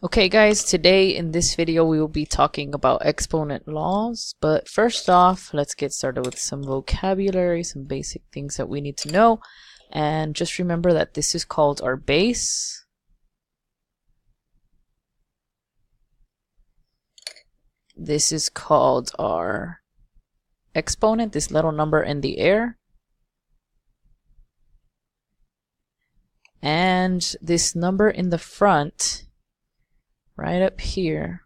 Okay guys, today in this video we will be talking about exponent laws, but first off let's get started with some vocabulary, some basic things that we need to know. And just remember that this is called our base. This is called our exponent, this little number in the air. And this number in the front, right up here,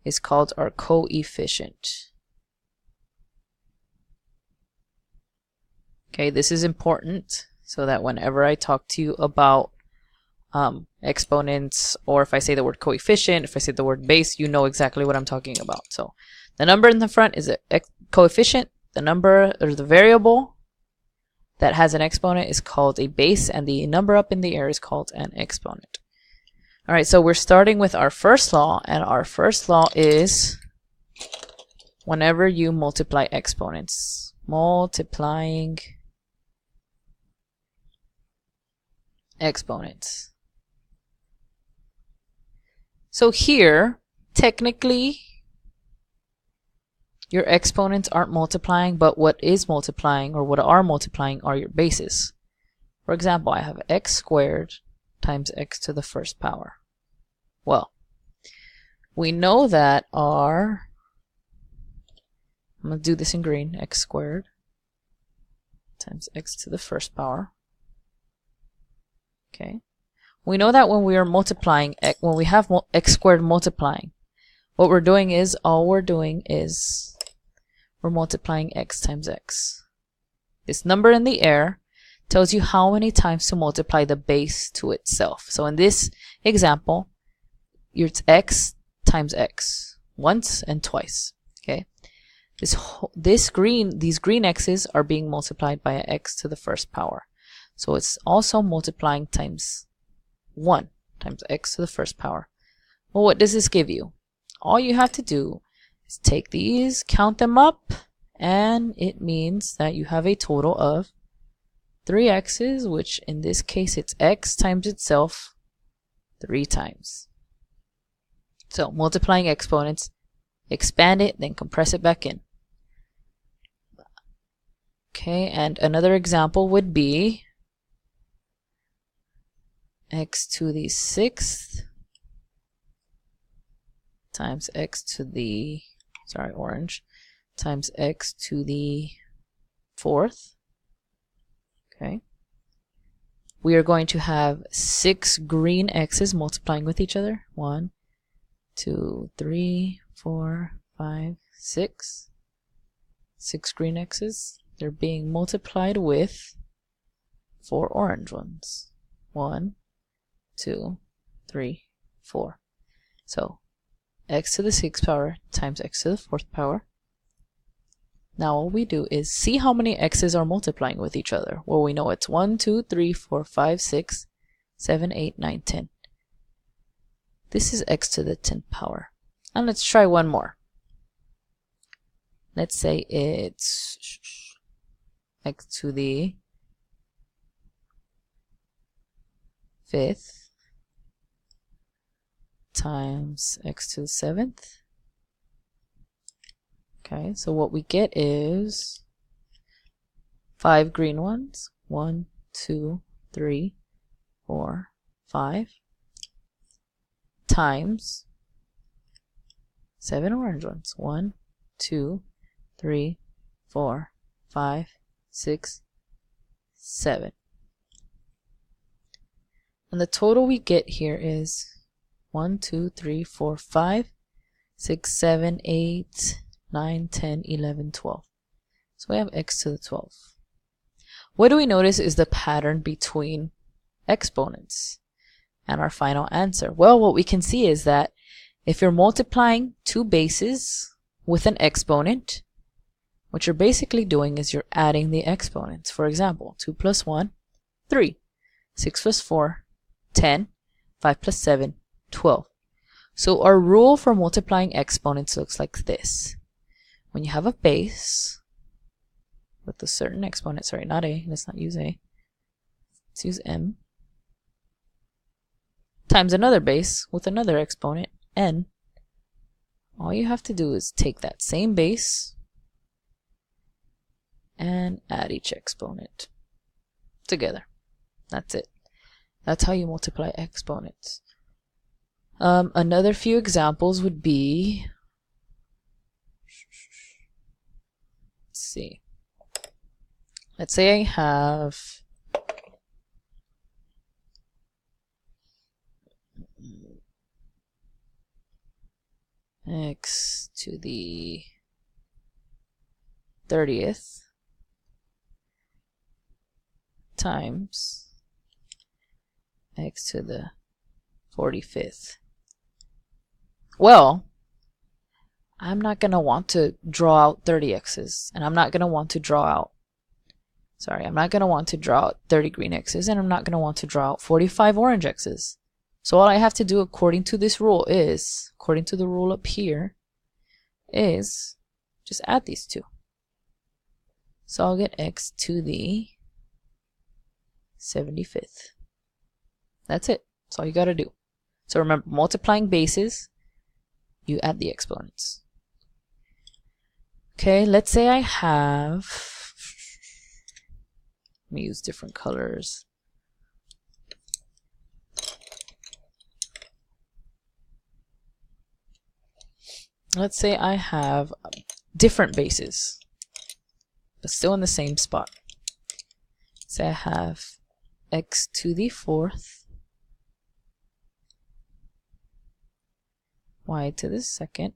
is called our coefficient. Okay, this is important so that whenever I talk to you about exponents, or if I say the word coefficient, if I say the word base, you know exactly what I'm talking about. So the number in the front is a coefficient. The number or the variable that has an exponent is called a base, and the number up in the air is called an exponent. Alright, so we're starting with our first law, and our first law is whenever you multiply exponents, multiplying exponents. So here, technically, your exponents aren't multiplying, but what is multiplying, or what are multiplying, are your bases. For example, I have x squared times x to the first power. Well, we know that I'm going to do this in green, x squared times x to the first power. Okay. We know that when we are multiplying, when we have x squared multiplying, what we're doing is, we're multiplying x times x. This number in the air tells you how many times to multiply the base to itself. So in this example, it's x times x, once and twice. Okay, these green x's are being multiplied by an x to the first power. So it's also multiplying times 1 times x to the first power. Well, what does this give you? All you have to do is take these, count them up, and it means that you have a total of 3 x's, which in this case it's x times itself 3 times. So multiplying exponents, expand it, then compress it back in. Okay, and another example would be x to the 6th times x to the, times x to the 4th. Okay. We are going to have 6 green x's multiplying with each other. 1, 2, 3, 4, 5, 6. 6 green x's. They're being multiplied with 4 orange ones. 1, 2, 3, 4. So x to the 6th power times x to the 4th power. Now all we do is see how many x's are multiplying with each other. Well, we know it's 1, 2, 3, 4, 5, 6, 7, 8, 9, 10. This is x to the 10th power. And let's try one more. Let's say it's x to the 5th times x to the 7th. Okay, so what we get is 5 green ones. 1, 2, 3, 4, 5. Times 7 orange ones. 1, 2, 3, 4, 5, 6, 7. And the total we get here is 1, 2, 3, 4, 5, 6, 7, 8, 9, 10, 11, 12. So we have x to the 12th. What do we notice is the pattern between exponents and our final answer? Well, what we can see is that if you're multiplying 2 bases with an exponent, what you're basically doing is you're adding the exponents. For example, 2 plus 1, 3. 6 plus 4, 10. 5 plus 7, 12. So our rule for multiplying exponents looks like this. When you have a base with a certain exponent, sorry, not a, let's not use a, let's use m, times another base with another exponent, n, all you have to do is take that same base and add each exponent together. That's it. That's how you multiply exponents. Another few examples would be, let's see. Let's say I have x to the 30th times x to the 45th. Well, I'm not going to want to draw out 30 x's, and I'm not going to want to draw out, I'm not going to want to draw out 30 green x's, and I'm not going to want to draw out 45 orange x's. So all I have to do according to this rule is, according to the rule up here, is just add these two. So I'll get x to the 75th. That's it. That's all you got to do. So remember, multiplying bases, you add the exponents. Okay, let's say I have, let me use different colors. Let's say I have different bases, but still in the same spot. Say I have x to the 4th, y to the 2nd,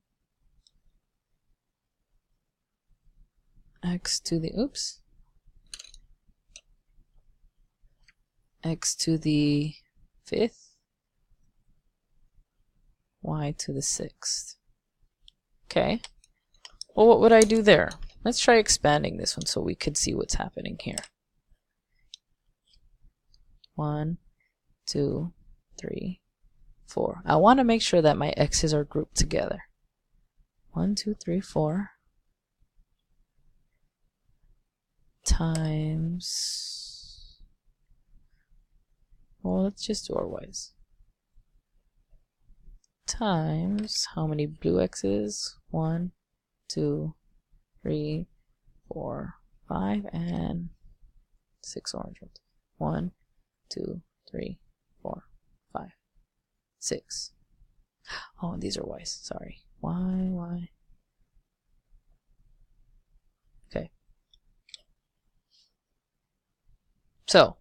x to the, x to the 5th, y to the 6th. Okay, well, what would I do there? Let's try expanding this one so we could see what's happening here. 1, 2, 3, 4. I want to make sure that my x's are grouped together. 1, 2, 3, 4 times, well, let's just do our y's. Times how many blue x's? 1, 2, 3, 4, 5, and 6 orange ones. 1, 2, 3, 4, 5, 6. Oh, and these are y's. Sorry. Y. Okay. So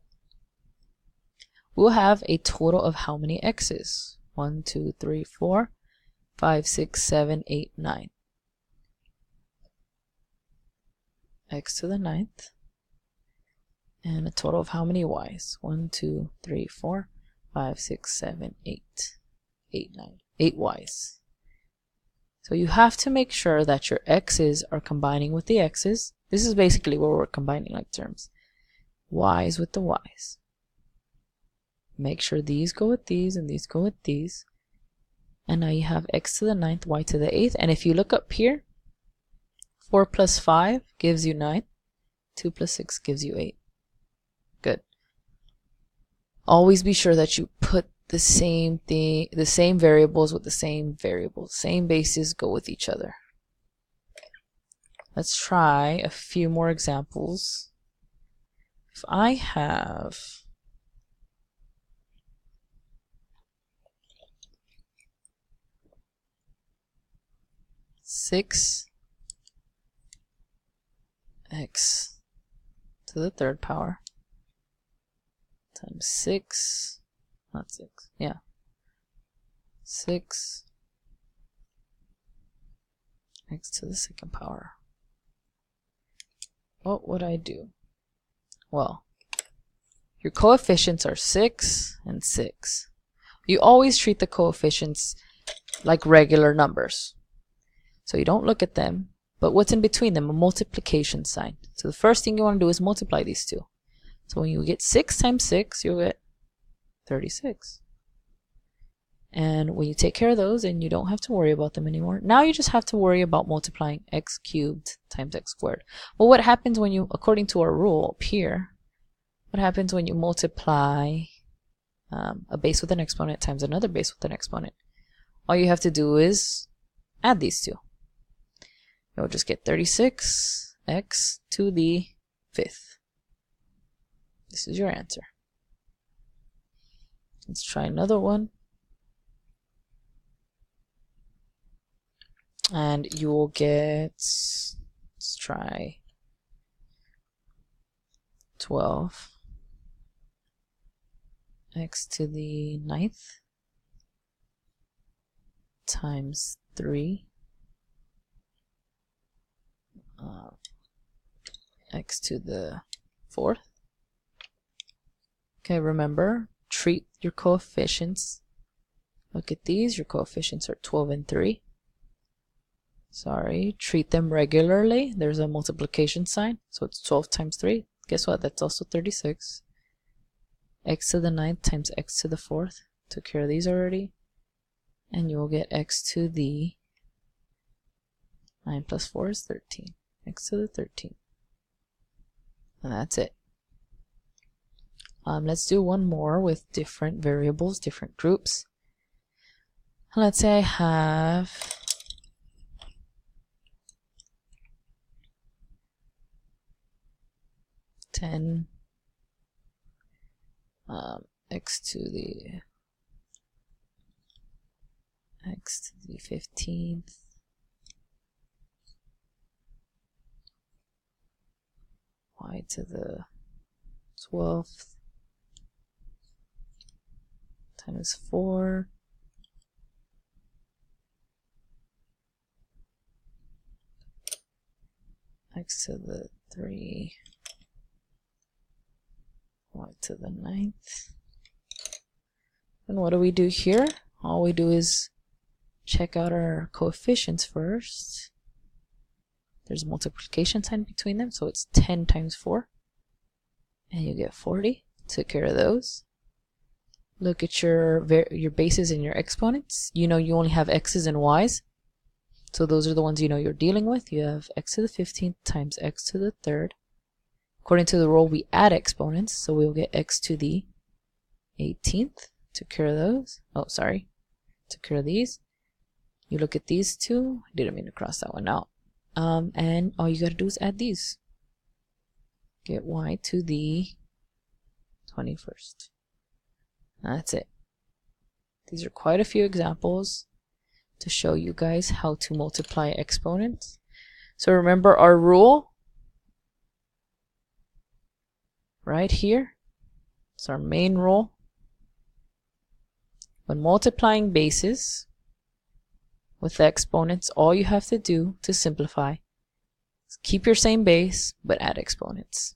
we'll have a total of how many x's? 1, 2, 3, 4, 5, 6, 7, 8, 9. X to the 9th. And a total of how many y's? 1, 2, 3, 4, 5, 6, 7, 8. 8, 9. 8 y's. So you have to make sure that your x's are combining with the x's. This is basically where we're combining like terms. Y's with the y's. Make sure these go with these and these go with these. And now you have x to the 9th, y to the 8th. And if you look up here, 4 plus 5 gives you 9. 2 plus 6 gives you 8. Good. Always be sure that you put the same thing, the same variables with the same variables. Same bases go with each other. Let's try a few more examples. If I have 6 x to the 3rd power times 6, not 6, yeah, 6 x to the 2nd power. What would I do? Well, your coefficients are 6 and 6. You always treat the coefficients like regular numbers. So you don't look at them, but what's in between them? A multiplication sign. So the first thing you want to do is multiply these two. So when you get 6 times 6, you'll get 36. And when you take care of those, and you don't have to worry about them anymore, now you just have to worry about multiplying x cubed times x squared. Well, what happens when you, according to our rule up here, what happens when you multiply a base with an exponent times another base with an exponent. All you have to do is add these two. You'll just get 36x to the 5th. This is your answer. Let's try another one. And you will get, let's try 12 x to the 9th times 3 x to the 4th. Okay, remember, treat your coefficients. Look at these, your coefficients are 12 and 3. Sorry, treat them regularly. There's a multiplication sign, so it's 12 times 3. Guess what? That's also 36. X to the 9th times x to the 4th. Took care of these already. And you will get x to the 9 plus 4 is 13. X to the 13th. And that's it. Let's do one more with different variables, different groups. Let's say I have 10 x to the 15th y to the 12th times 4 x to the 3 y to the 9th. And what do we do here? All we do is check out our coefficients first. There's a multiplication sign between them, so it's 10 times 4. And you get 40. Took care of those. Look at your bases and your exponents. You know you only have x's and y's. So those are the ones you know you're dealing with. You have x to the 15th times x to the 3rd. According to the rule, we add exponents, so we'll get x to the 18th. Took care of those. Oh, sorry. Took care of these. You look at these two. I didn't mean to cross that one out. And all you gotta do is add these. Get y to the 21st. That's it. These are quite a few examples to show you guys how to multiply exponents. So remember our rule right here. It's our main rule. When multiplying bases with the exponents, all you have to do to simplify is keep your same base but add exponents.